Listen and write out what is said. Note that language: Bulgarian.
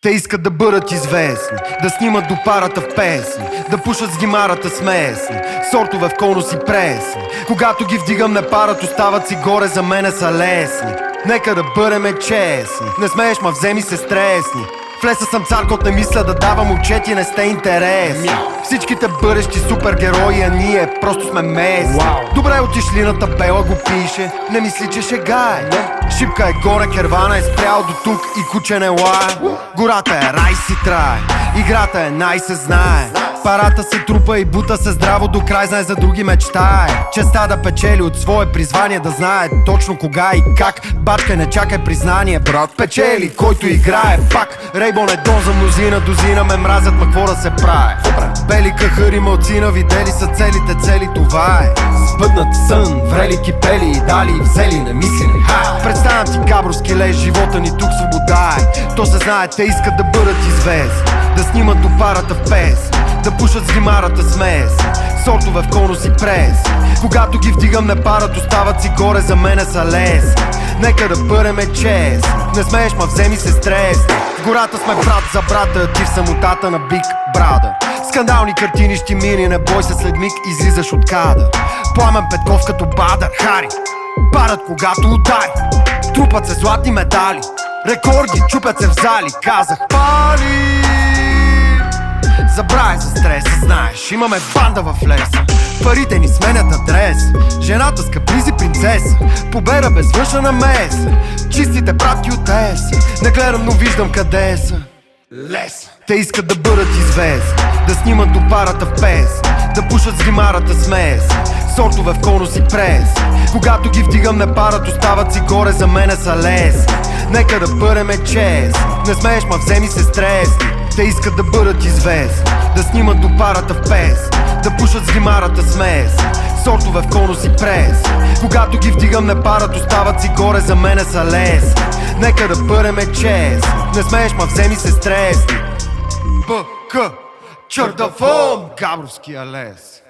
Те искат да бъдат известни, да снимат до парата в песни, да пушат с гимарата смесни, сортове в конус и пресни. Когато ги вдигам не парат, остават си горе, за мене са лесни. Нека да бъдеме честни, не смееш, ма вземи се стресни. В леса съм цар, кот не мисля да давам отчети, не сте интересни. Всичките бъдещи супергерои, а ние просто сме местни. Добре, отиш ли на табела го пише, не мисли, че шега е. Шипка е горе, кервана е спрял до тук и куче не лае. Гората е рай си трае, играта е най-се знае. Парата се трупа и бута се здраво до край, знае за други мечтае. Честа да печели от свое призвание, да знае точно кога и как. Бачка не чакай признание, брат, печели който играе пак. Рейбон е дон за мнозина, дозина ме мразят, ма какво да се прави? Бели кахари малцина, видели са целите цели, това е. Сбъднат сън, врели кипели и дали и взели, не мисли не хай. Представям ти габровски лес, живота ни тук свобода е. То се знае, те искат да бъдат известни, да снимат до парата в песни, да пушат с гимарата смесни, сортове в конус и пресни. Когато ги вдигам не парат, остават си горе, за мене са лесни. Нека да бъдеме честни, не смееш, ма вземи се стресни. В гората сме брат за брата, ти в самотата на Big Brother. Скандални картини ще мини, не бой се, след миг излизаш от кадър. Пламен Петков като Бадър, Хари парат когато удари, трупат се златни медали, рекорди чупят се в зали. Казах пали, забравяй за стреса, знаеш, имаме банда в леса. Парите ни сменят адрес, жената с капризи принцеса, победа без външна намеса, чистите пратки от еса. Не гледам, но виждам къде са. Лес. Те искат да бъдат известни, да снимат до парата в песни, да пушат с гимарата смесни, сортове в конус и пресни. Когато ги вдигам не парат, остават си горе, за мене са лесни. Нека да бъдеме честни, не смееш, ма вземи се стресни. Те искат да бъдат известни, да снимат до парата в песни, да пушат с гимарата смесни, сортове в конус и пресни. Когато ги вдигам не парат, остават си горе, за мене са лесни. Нека да бъдеме честни, не смееш, ма вземи се стресни. БК Чордафон, Габровския лес.